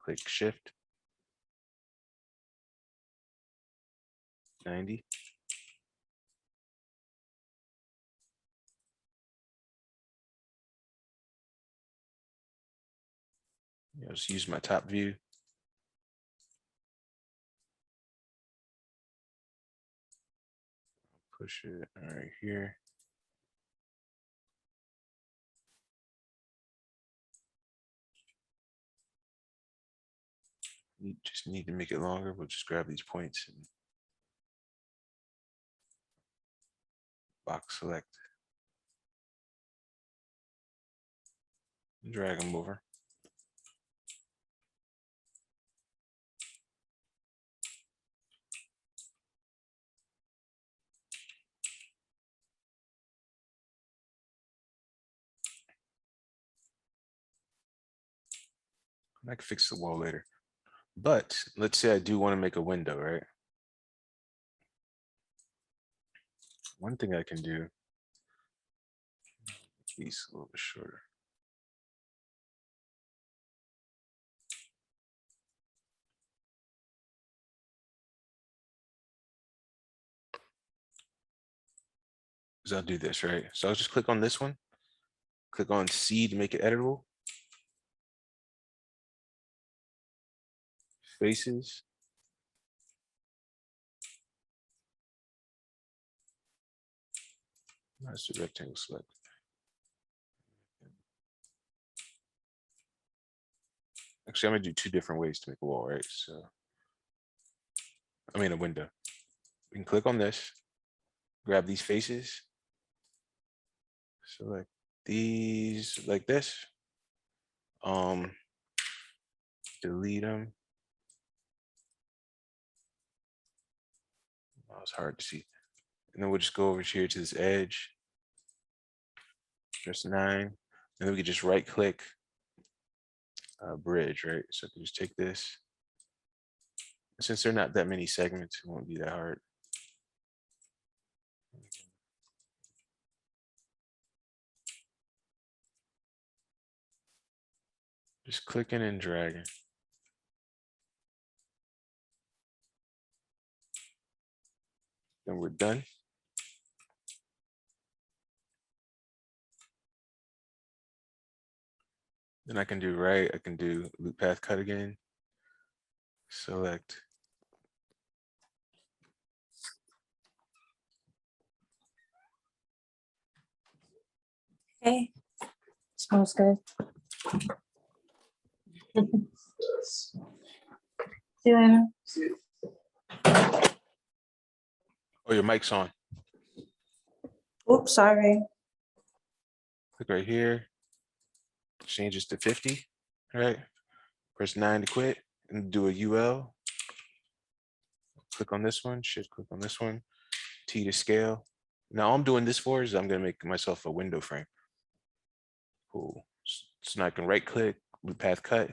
click shift 90. Just use my top view. Push it right here. You just need to make it longer. We'll just grab these points and box select. Drag them over. I can fix the wall later. But let's say I do want to make a window, right? One thing I can do, these a little bit shorter. Is I'll do this, right? So I'll just click on this one, click on C to make it editable. Faces. That's the rectangle select. Actually, I'm gonna do two different ways to make a wall, right? So, I mean a window. We can click on this, grab these faces, select these like this. Delete them. Oh, it's hard to see. And then we'll just go over here to this edge. Just 9. And then we can just right click bridge, right? So I can just take this. Since there are not that many segments, it won't be that hard. Just clicking and dragging. Then we're done. Then I can do right, I can do loop path cut again. Select. Okay, smells good. See you later. Oh, your mic's on. Oops, sorry. Click right here. Change this to 50, right? Press 9 to quit and do a UL. Click on this one, shift click on this one, T to scale. Now all I'm doing this for is I'm gonna make myself a window frame. Cool. So now I can right click, loop path cut,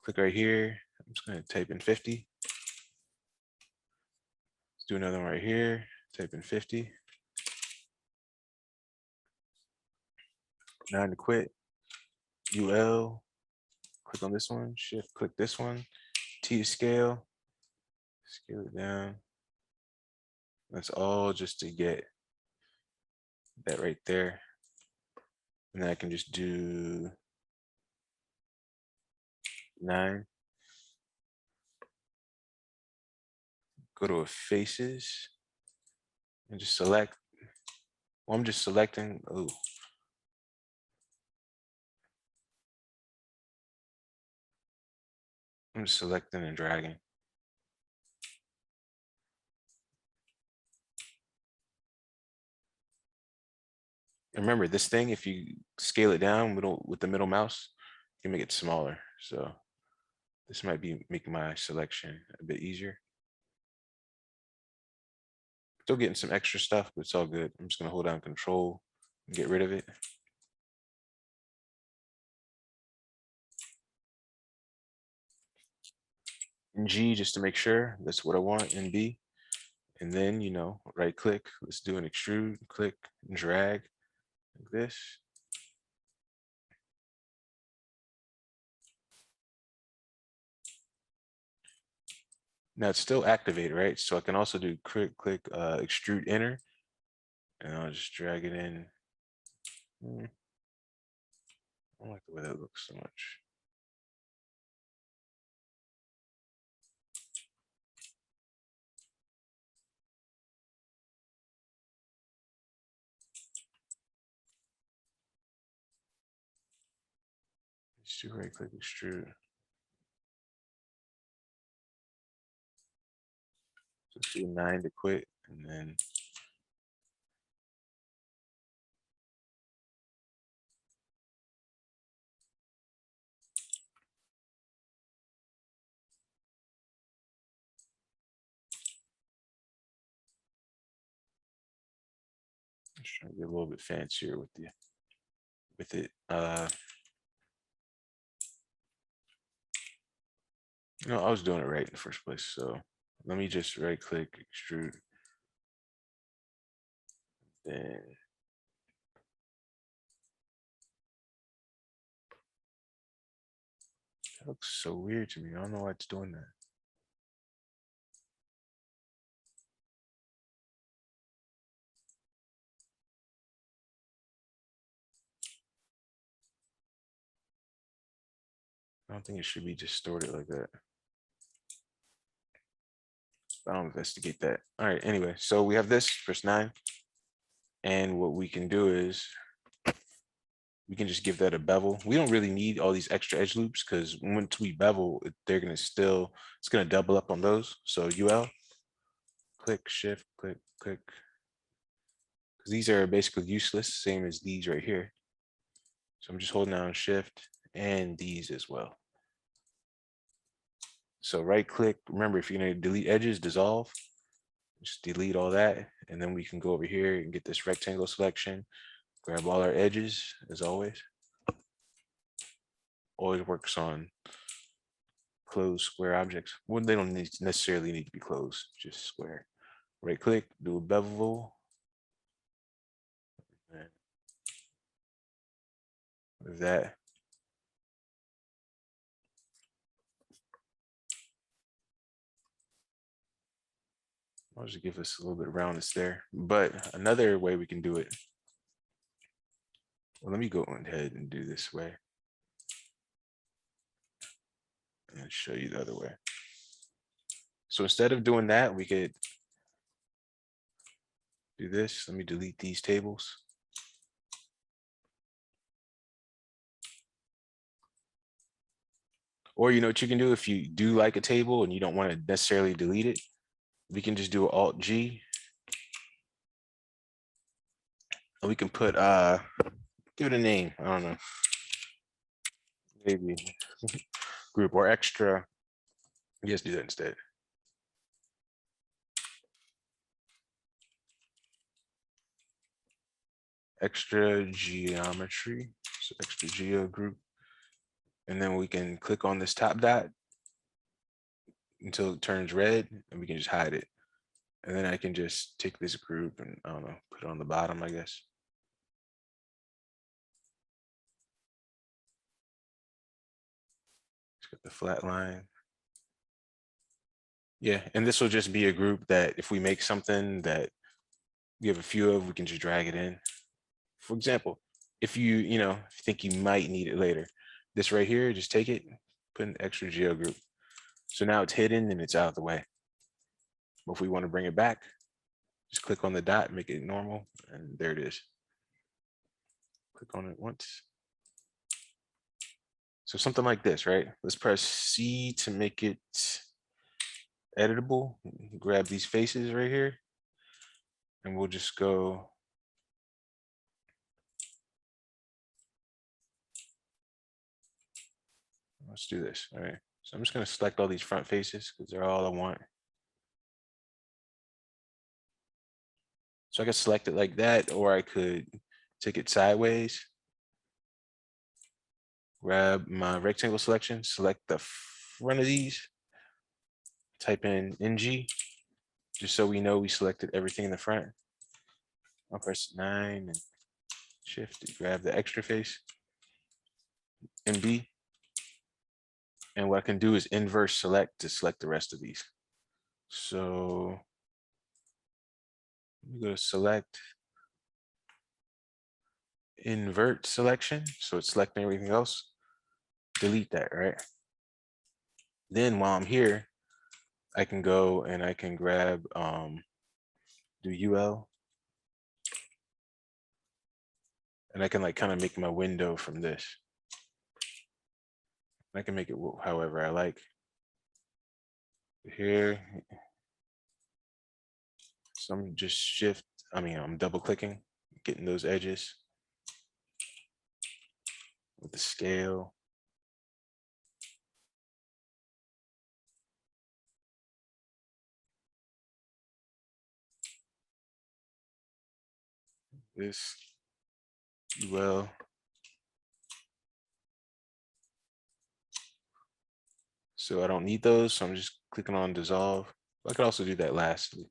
click right here. I'm just gonna type in 50. Let's do another one right here, type in 50. 9 to quit, UL, click on this one, shift click this one, T to scale it down. That's all just to get that right there. And then I can just do 9. Go to faces and just select. Well, I'm just selecting. Oh, I'm just selecting and dragging. And remember, this thing, if you scale it down with the middle mouse, you can make it smaller. So this might be making my selection a bit easier. Still getting some extra stuff, but it's all good. I'm just gonna hold down Control and get rid of it. And G just to make sure that's what I want, and B. And then, right click, let's do an extrude, click and drag like this. Now it's still activated, right? So I can also do click extrude inner, and I'll just drag it in. I don't like the way that looks so much. Let's do right click extrude. Just do 9 to quit, and then just trying to get a little bit fancier with it. No, I was doing it right in the first place. So let me just right click extrude. Then that looks so weird to me. I don't know why it's doing that. I don't think it should be distorted like that. I'll investigate that. All right, anyway, so we have this, press 9. And what we can do is we can just give that a bevel. We don't really need all these extra edge loops because once we bevel, they're gonna still, it's gonna double up on those. So UL, click, shift, click, click. Because these are basically useless, same as these right here. So I'm just holding down shift and these as well. So right click, remember if you're gonna delete edges, dissolve, just delete all that. And then we can go over here and get this rectangle selection, grab all our edges as always. Always works on closed square objects. Well, they don't necessarily need to be closed, just square. Right click, do a bevel. With that. I'll just give us a little bit of roundness there. But another way we can do it. Well, let me go ahead and do this way. And show you the other way. So instead of doing that, we could do this. Let me delete these tables. Or you know what you can do if you do like a table and you don't want to necessarily delete it, we can just do Alt G. And we can put give it a name. I don't know. Maybe group or extra. Yes, do that instead. Extra geometry. So extra geo group. And then we can click on this top dot until it turns red and we can just hide it. And then I can just take this group and I don't know, put it on the bottom, I guess. Let's get the flat line. Yeah, and this will just be a group that if we make something that we have a few of, we can just drag it in. For example, if you think you might need it later, this right here, just take it, put an extra geo group. So now it's hidden and it's out of the way. But if we want to bring it back, just click on the dot, make it normal, and there it is. Click on it once. So something like this, right? Let's press C to make it editable. Grab these faces right here, and we'll just go. Let's do this. All right. So I'm just going to select all these front faces because they're all I want. So I could select it like that, or I could take it sideways. Grab my rectangle selection, select the front of these, type in NG, just so we know we selected everything in the front. I'll press 9 and shift to grab the extra face, NB. And what I can do is inverse select to select the rest of these. So let me go to select, invert selection. So it's selecting everything else. Delete that, right? Then while I'm here, I can go and I can grab, do UL. And I can like kind of make my window from this. I can make it however I like. Here, so I'm just I'm double clicking, getting those edges with the scale. This UL. So I don't need those, so I'm just clicking on dissolve. I could also do that lastly.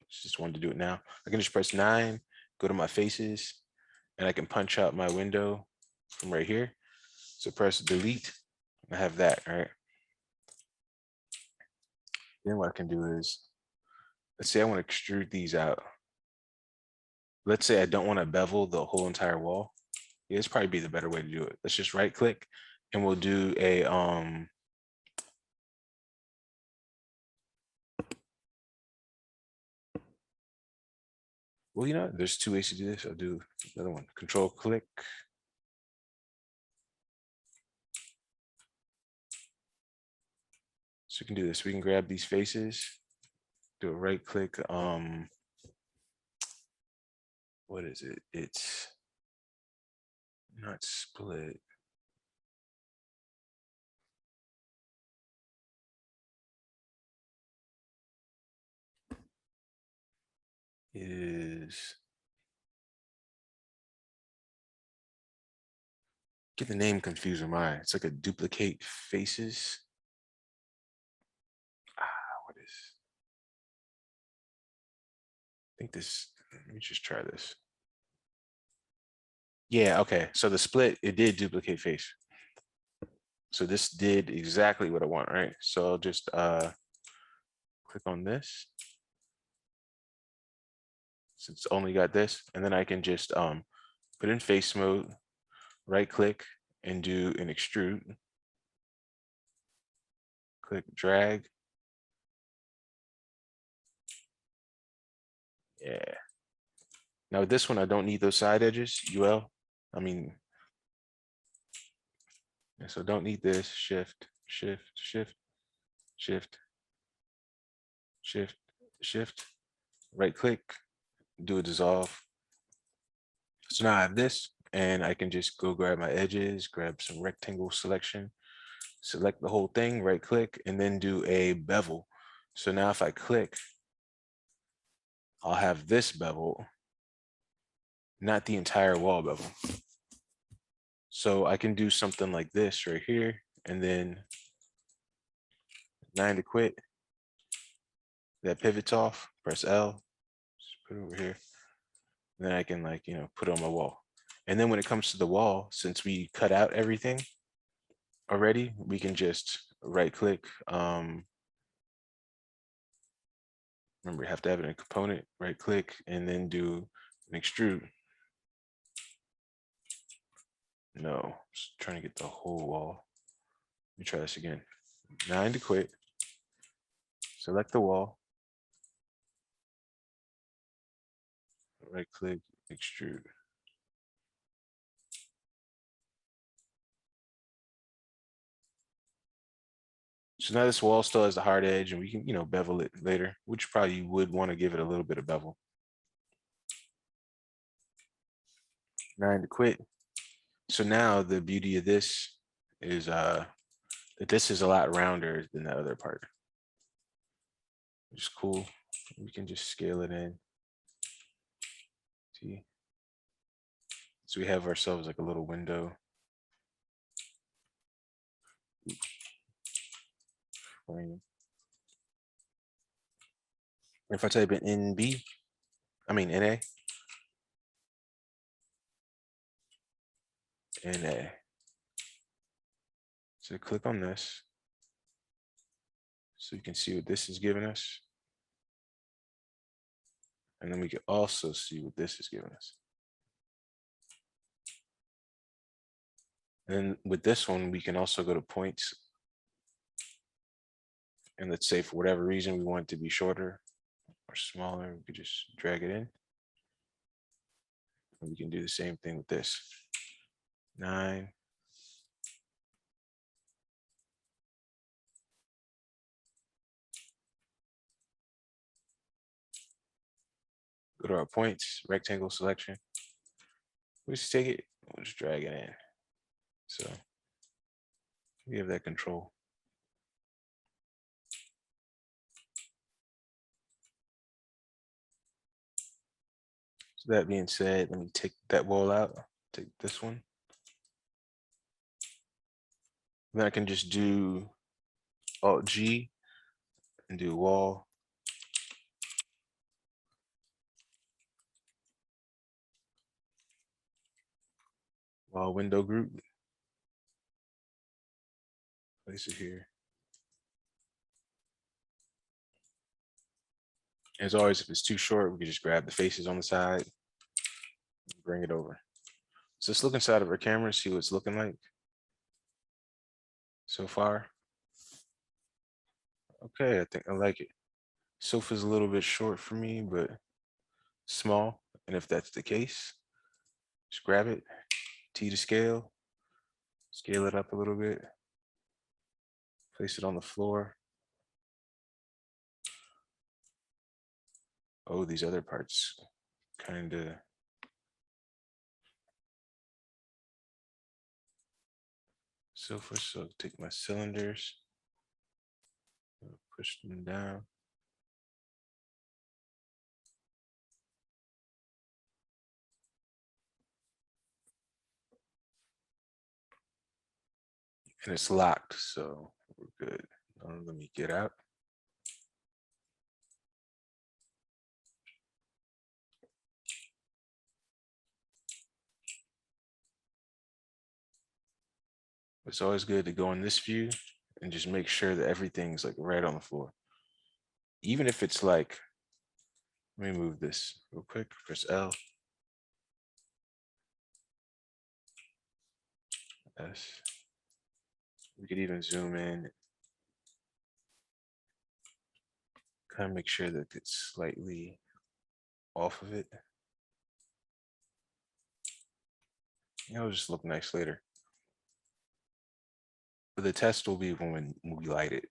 Just wanted to do it now. I can just press 9, go to my faces, and I can punch out my window from right here. So press delete. I have that, all right? Then what I can do is, let's say I want to extrude these out. Let's say I don't want to bevel the whole entire wall. Yeah, it's probably be the better way to do it. Let's just right click and we'll do a well, you know, there's 2 ways to do this. I'll do another one. Control click. So we can do this. We can grab these faces, do a right click. What is it? It's not split. It is, get the name confused with mine. It's like a duplicate faces. What is, I think this, let me just try this. Yeah, okay. So the split, it did duplicate face. So this did exactly what I want, right? So I'll just click on this. Since it's only got this, and then I can just put in face mode, right click and do an extrude. Click drag. Yeah. Now this one, I don't need those side edges, UL. I mean, so don't need this, shift, shift, shift, shift, shift, shift, right click, do a dissolve. So now I have this and I can just go grab my edges, grab some rectangle selection, select the whole thing, right click, and then do a bevel. So now if I click, I'll have this bevel, not the entire wall bevel. So I can do something like this right here, and then 9 to quit. That pivots off, press L, just put it over here. And then I can like, you know, put it on my wall. And then when it comes to the wall, since we cut out everything already, we can just right click. Remember, you have to have it in a component, right click, and then do an extrude. No, just trying to get the whole wall. Let me try this again. 9 to quit. Select the wall. Right click, extrude. So now this wall still has the hard edge and we can, you know, bevel it later, which probably would want to give it a little bit of bevel. 9 to quit. So now the beauty of this is that this is a lot rounder than the other part. Which is cool. We can just scale it in. See? So we have ourselves like a little window. If I type in NA, NA. So click on this. So you can see what this is giving us. And then we can also see what this is giving us. And then with this one, we can also go to points. And let's say for whatever reason, we want it to be shorter or smaller, we could just drag it in. And we can do the same thing with this. 9. Go to our points, rectangle selection. We just take it, we'll just drag it in. So we have that control. So that being said, let me take that wall out, take this one. Then I can just do Alt G and do wall. Wall window group. Place it here. As always, if it's too short, we can just grab the faces on the side, and bring it over. So let's look inside of our camera and see what it's looking like so far. Okay, I think I like it. Sofa's a little bit short for me, but small. And if that's the case, just grab it, T to scale, scale it up a little bit, place it on the floor. Oh, these other parts kind of. Sofa, so take my cylinders, push them down. And it's locked, so we're good. Let me get out. It's always good to go in this view and just make sure that everything's like right on the floor. Even if it's like, let me move this real quick, press L. S. We could even zoom in, kind of make sure that it's slightly off of it. It'll just look nice later. But the test will be when we light it.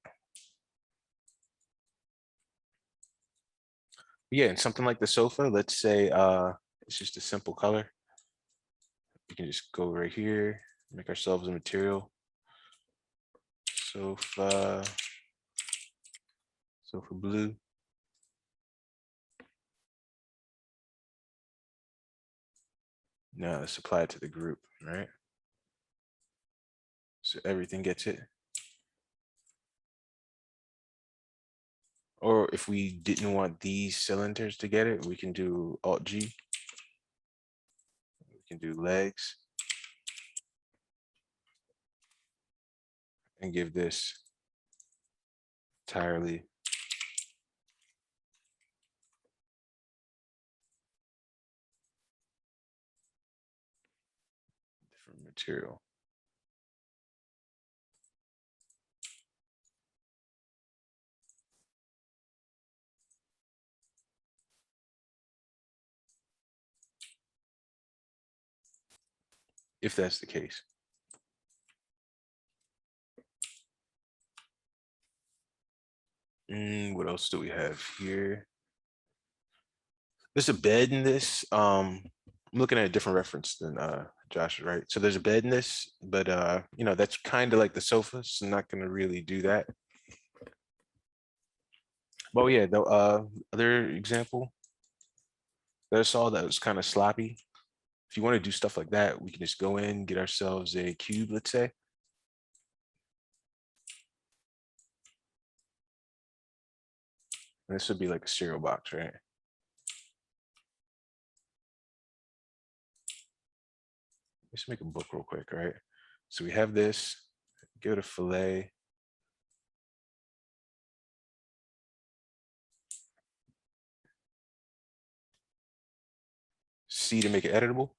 Yeah, and something like the sofa, let's say it's just a simple color. We can just go right here, make ourselves a material. Sofa blue. Now let's apply it to the group, right? So everything gets it. Or if we didn't want these cylinders to get it, we can do Alt G. We can do legs. And give this entirely different material. If that's the case. What else do we have here? There's a bed in this. I'm looking at a different reference than Josh, right? So there's a bed in this, but you know, that's kind of like the sofa, so I'm not gonna really do that. But yeah, the other example that I saw that was kind of sloppy. If you want to do stuff like that, we can just go in, get ourselves a cube, let's say. And this would be like a cereal box, right? Let's make a book real quick, right? So we have this, go to fillet. C to make it editable.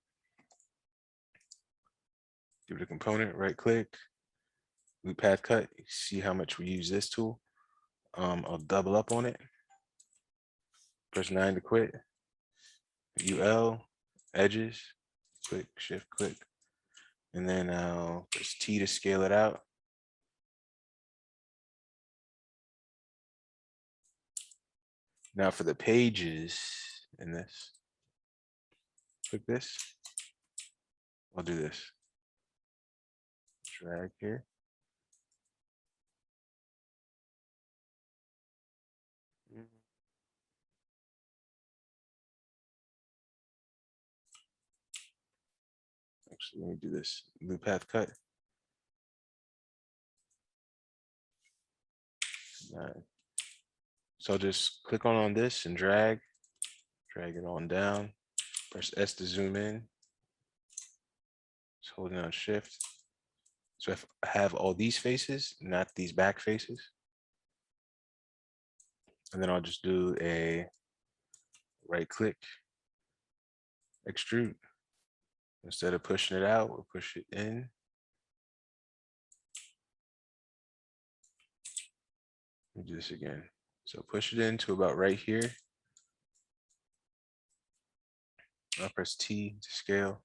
Give it a component, right click, loop path cut. You see how much we use this tool. I'll double up on it. Press 9 to quit. UL, edges, click, shift, click. And then I'll press T to scale it out. Now for the pages in this, click this. I'll do this. Drag here. Actually, let me do this. Loop path cut. 9. So I'll just click on this and drag it on down. Press S to zoom in. Just holding down shift. So if I have all these faces, not these back faces. And then I'll just do a right click, extrude. Instead of pushing it out, we'll push it in. Let me do this again. So push it in to about right here. I'll press T to scale.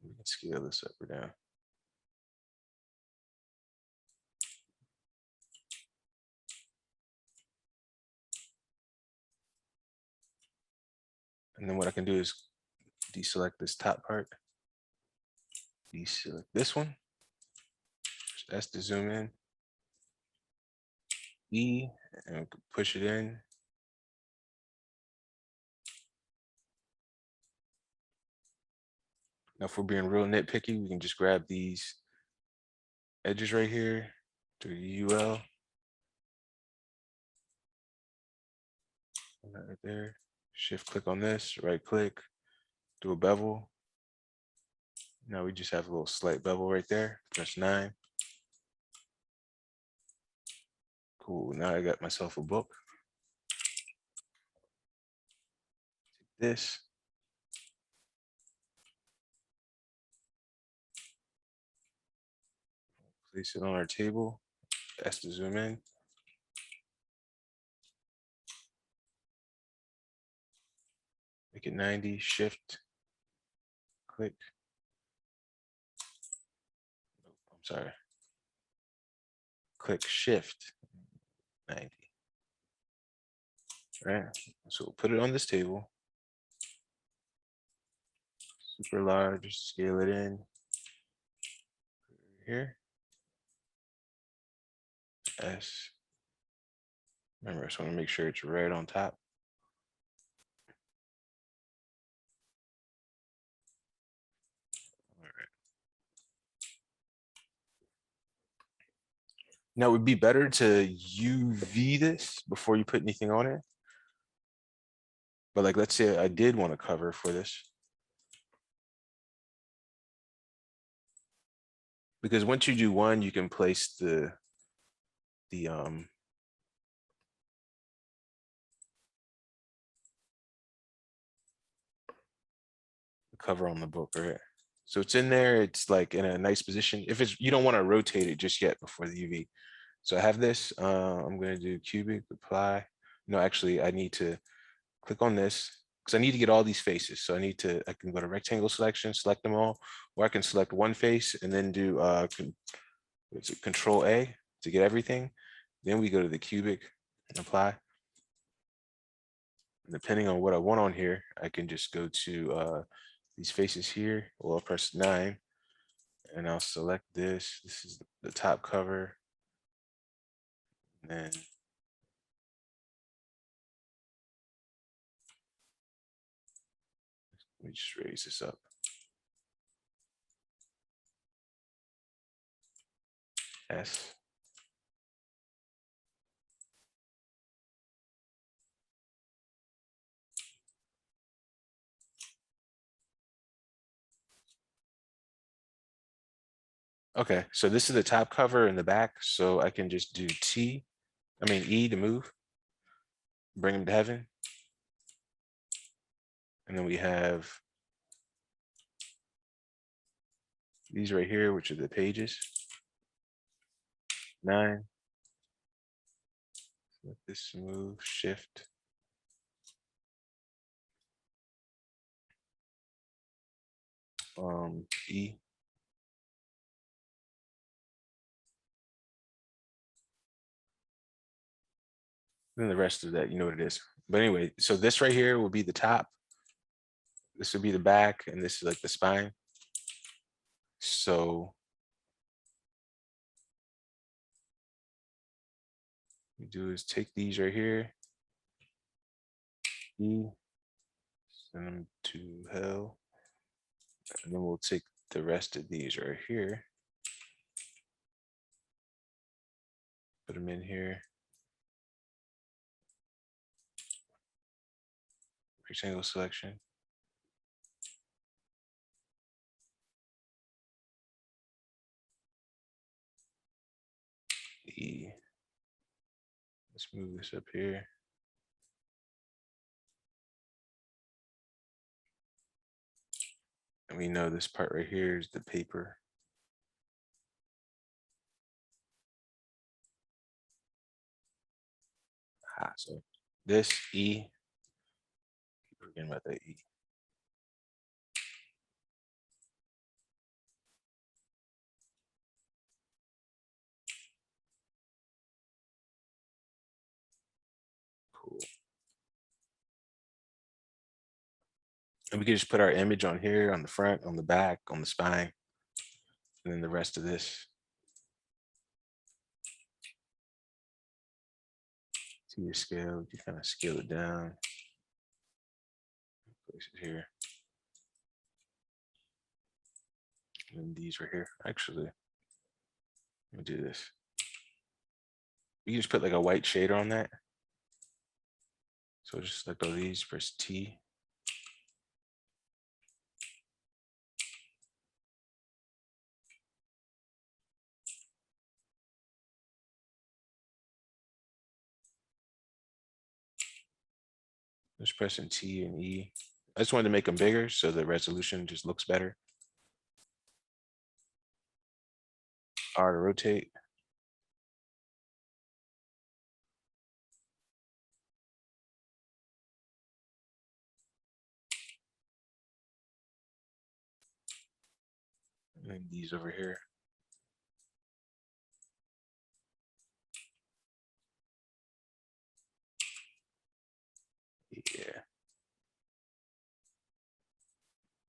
We can scale this up or down. And then what I can do is deselect this top part. Deselect this one. S to zoom in. E, and we can push it in. Now, if we're being real nitpicky, we can just grab these edges right here, do a UL. Right there. Shift click on this, right click, do a bevel. Now we just have a little slight bevel right there. Press 9. Cool. Now I got myself a book. Take this. Place it on our table. S to zoom in. Make it 90. Shift. Click. I'm sorry. Click Shift. 90. All right. So we'll put it on this table. Super large. Scale it in. Here. S. Remember, I just want to make sure it's right on top. All right. Now, it would be better to UV this before you put anything on it. But like, let's say I did want to cover for this. Because once you do one, you can place the cover on the book, right? So it's in there, it's like in a nice position. If it's, you don't want to rotate it just yet before the UV. So I have this, I'm gonna do cubic, apply. No, actually I need to click on this because I need to get all these faces. So I can go to rectangle selection, select them all, or I can select one face and then do Control A to get everything. Then we go to the cubic and apply. And depending on what I want on here, I can just go to these faces here, or I'll press 9 and I'll select this. This is the top cover. And then let me just raise this up. S. Okay, so this is the top cover in the back. So I can just do E to move, bring them to heaven. And then we have these right here, which are the pages. 9. Let this move, shift. E. Then the rest of that, you know what it is. But anyway, so this right here will be the top. This would be the back, and this is like the spine. So what we do is take these right here, E, send them to hell, and then we'll take the rest of these right here, put them in here. Rectangle selection. E. Let's move this up here. And we know this part right here is the paper. So this E, keep forgetting about that E. Cool. And we can just put our image on here, on the front, on the back, on the spine, and then the rest of this. To your scale, you kind of scale it down. Place it here. And these right here. Actually, let me do this. You can just put like a white shader on that. So just select all these, press T. Just pressing T and E. I just wanted to make them bigger so the resolution just looks better. R to rotate. And then these over here. Yeah.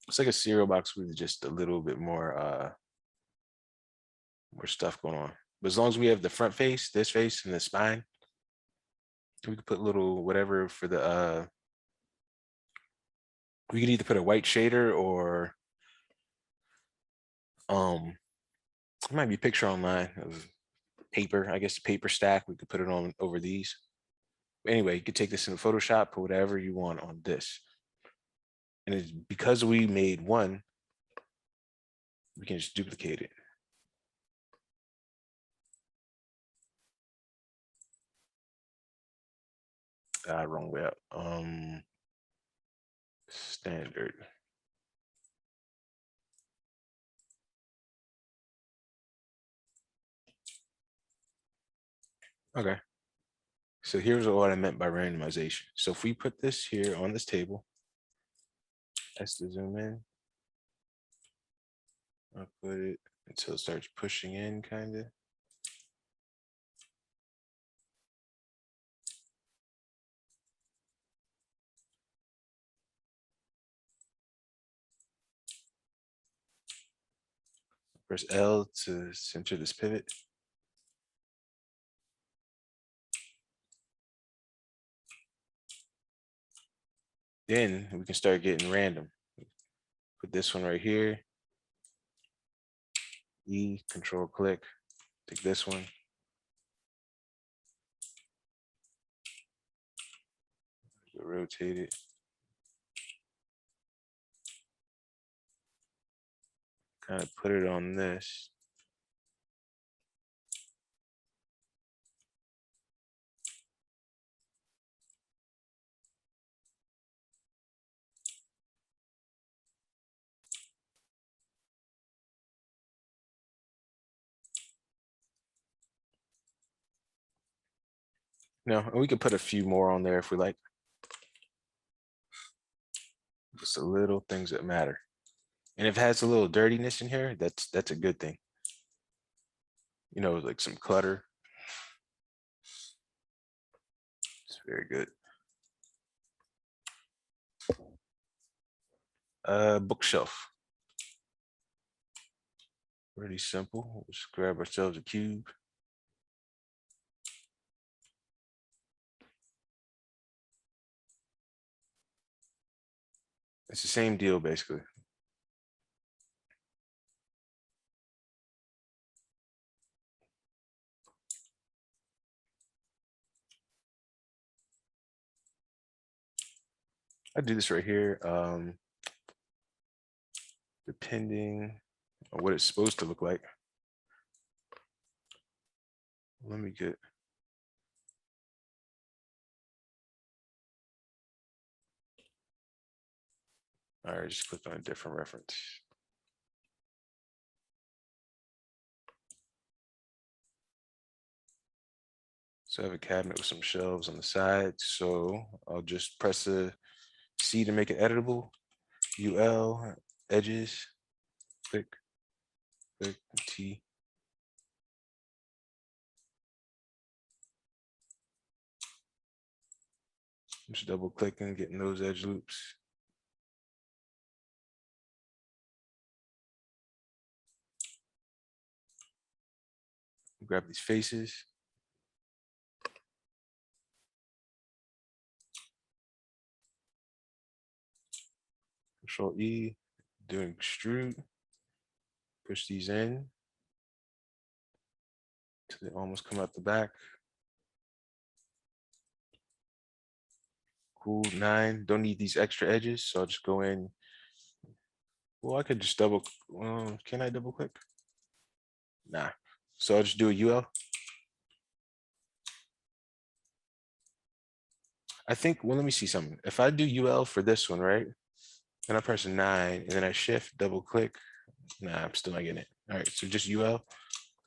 It's like a cereal box with just a little bit more stuff going on. But as long as we have the front face, this face, and the spine, we could put little whatever for the we could either put a white shader or it might be a picture online of paper, I guess, a paper stack. We could put it on over these. Anyway, you could take this in Photoshop, put whatever you want on this. And it's because we made one, we can just duplicate it. Wrong way up. Standard. Okay. So here's what I meant by randomization. So if we put this here on this table, that's to zoom in. I'll put it until it starts pushing in, kind of. Press L to center this pivot. Then we can start getting random. Put this one right here. E, control click, take this one. Rotate it. Kind of put it on this. No, and we could put a few more on there if we like. Just the little things that matter. And if it has a little dirtiness in here, that's a good thing. You know, like some clutter. It's very good. Bookshelf. Pretty simple. We'll just grab ourselves a cube. It's the same deal, basically. I do this right here. Depending on what it's supposed to look like. Let me get. All right, just click on a different reference. So I have a cabinet with some shelves on the side. So I'll just press the C to make it editable. UL, edges, click, click, T. Just double clicking, getting those edge loops. Grab these faces. Control E, doing extrude. Push these in till they almost come out the back. Cool, 9. Don't need these extra edges, so I'll just go in. Well, I could just double. Can I double click? Nah. So I'll just do a UL. I think, well, let me see something. If I do UL for this one, right? And I press 9 and then I shift, double click. Nah, I'm still not getting it. All right, so just UL.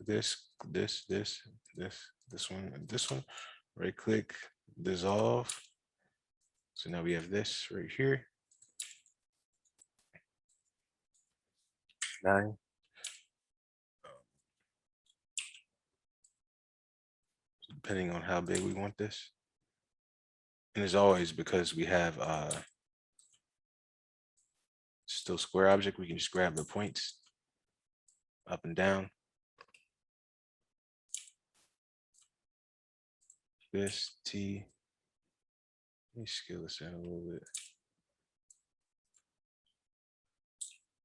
This one, and this one. Right click, dissolve. So now we have this right here. 9. Depending on how big we want this. And as always, because we have still square object, we can just grab the points up and down. This T. Let me scale this in a little bit.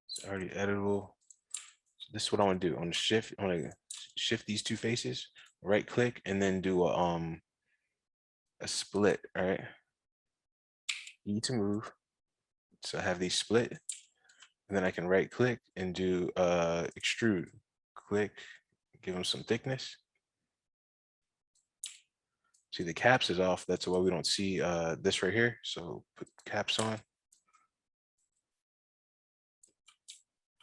It's already editable. So this is what I want to do. On the shift, I want to shift these two faces, right click, and then do a split. All right. E to move. So I have these split, and then I can right click and do extrude. Click, give them some thickness. See, the caps is off. That's why we don't see this right here. So put caps on.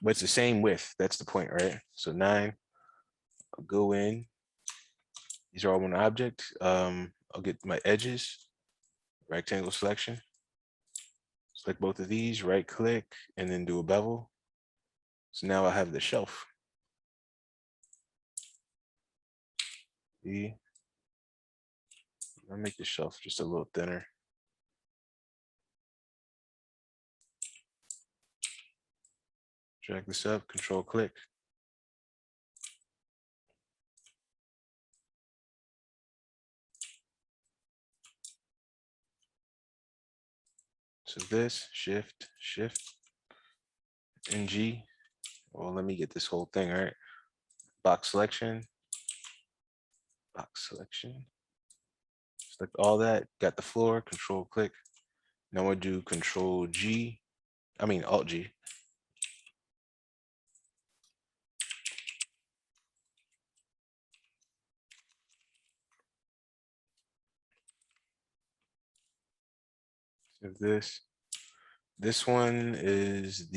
But it's the same width. That's the point, right? So 9, I'll go in. These are all one object. I'll get my edges, rectangle selection. Select both of these, right click, and then do a bevel. So now I have the shelf. I'll make the shelf just a little thinner. Drag this up, control click. So this, shift, and G. Well, let me get this whole thing, all right? Box selection. Select all that, got the floor, control click. Now we'll do control G, Alt G. Save this. This one is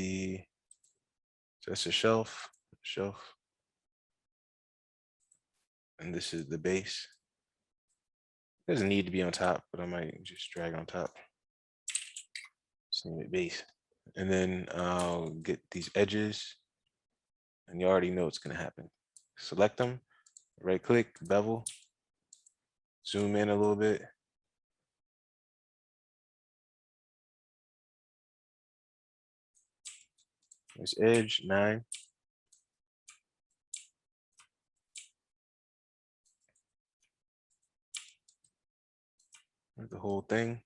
that's a shelf. And this is the base. Doesn't need to be on top, but I might just drag on top. Just name it base. And then I'll get these edges. And you already know what's going to happen. Select them, right click, bevel, zoom in a little bit. There's edge 9. The whole thing.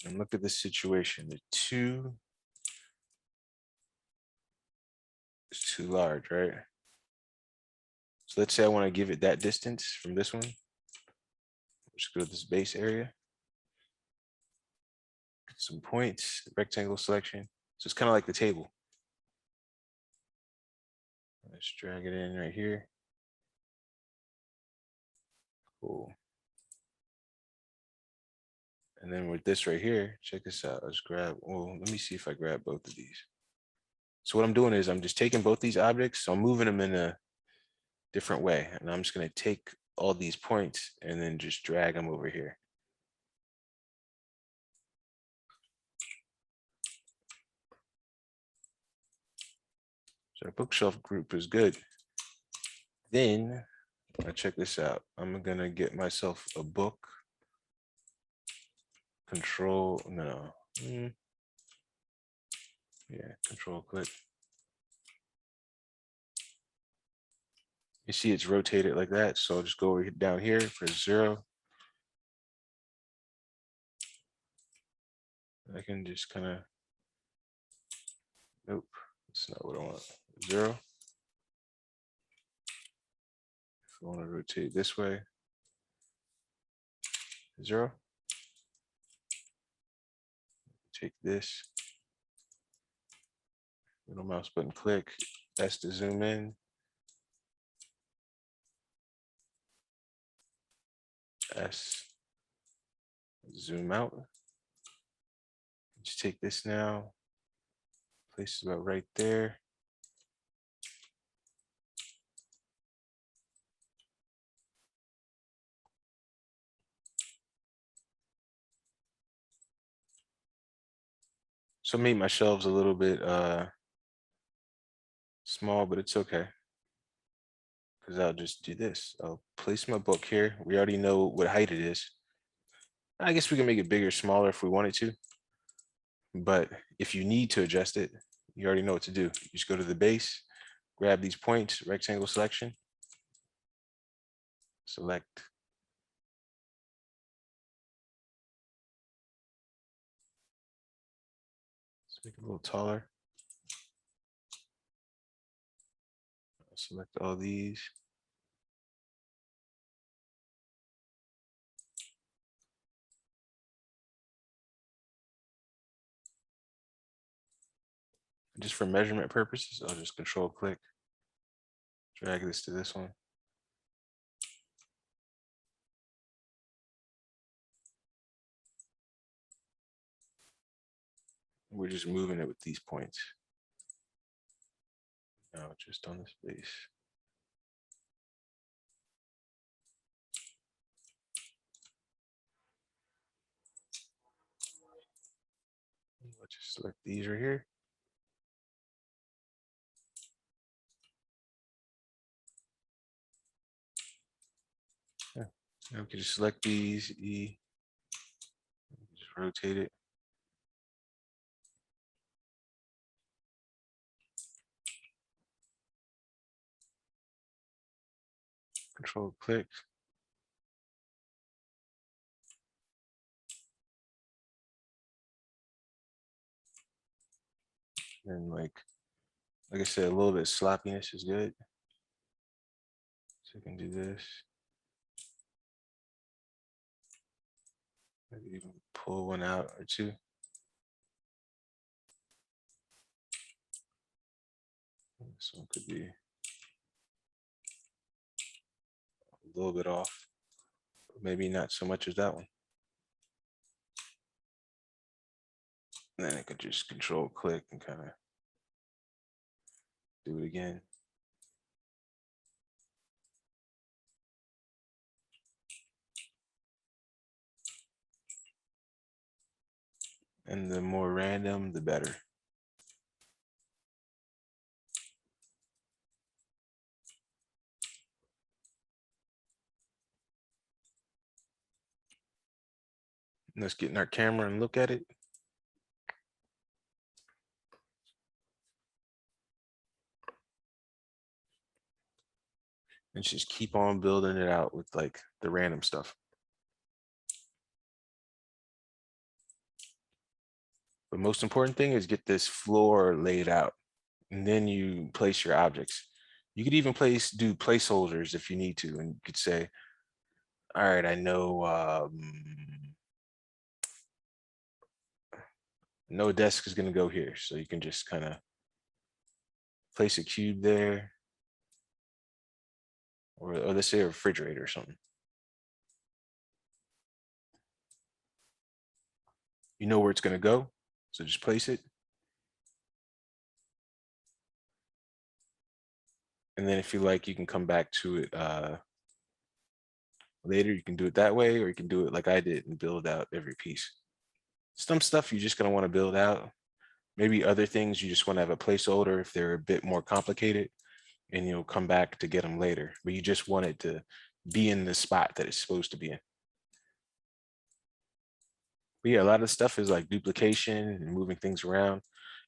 And look at this situation. The 2 is too large, right? So let's say I want to give it that distance from this one. Just go to this base area. Some points, rectangle selection. So it's kind of like the table. Let's drag it in right here. Cool. And then with this right here, check this out. Let's grab, well, let me see if I grab both of these. So what I'm doing is I'm just taking both these objects. So I'm moving them in a different way. And I'm just going to take all these points and then just drag them over here. So our bookshelf group is good. Then check this out. I'm going to get myself a book. Control, no. Yeah, control click. You see it's rotated like that. So I'll just go over down here, press 0. I can just kind of, nope, that's not what I want. 0. If I want to rotate this way, 0. Take this. Middle mouse button click, S to zoom in. S, zoom out. Just take this now, place it about right there. So make my shelves a little bit small, but it's okay. Because I'll just do this. I'll place my book here. We already know what height it is. I guess we can make it bigger, smaller if we wanted to. But if you need to adjust it, you already know what to do. You just go to the base, grab these points, rectangle selection, select. Let's make it a little taller. I'll select all these. Just for measurement purposes, I'll just control click, drag this to this one. We're just moving it with these points. Now just on this base. Let's just select these right here. Yeah. Now we can just select these, E, just rotate it. Control click. And like I said, a little bit of sloppiness is good. So you can do this. Maybe even pull one out or two. This one could be a little bit off, but maybe not so much as that one. And then I could just control click and kind of Do it again. And the more random, the better. Let's get in our camera and look at it. And just keep on building it out with like the random stuff. The most important thing is get this floor laid out, and then you place your objects. You could even do placeholders if you need to, and you could say, all right, I know no desk is going to go here. So you can just kind of place a cube there, or let's say a refrigerator or something. You know where it's going to go, so just place it. And then if you like, you can come back to it later. You can do it that way, or you can do it like I did and build out every piece. Some stuff you're just going to want to build out. Maybe other things you just want to have a placeholder if they're a bit more complicated, and you'll come back to get them later. But you just want it to be in the spot that it's supposed to be in. But yeah, a lot of stuff is like duplication and moving things around.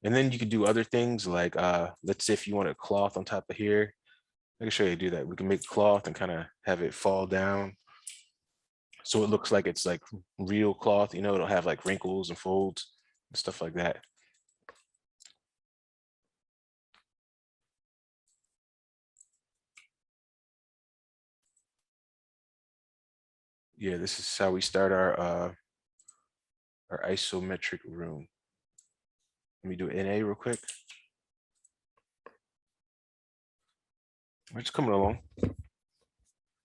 And then you can do other things like, let's say if you want a cloth on top of here, I can show you how to do that. We can make cloth and kind of have it fall down, so it looks like it's like real cloth, you know, it'll have like wrinkles and folds and stuff like that. Yeah, this is how we start our isometric room. Let me do NA real quick. We're just coming along.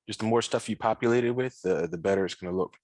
Just the more stuff you populate it with, the better it's going to look.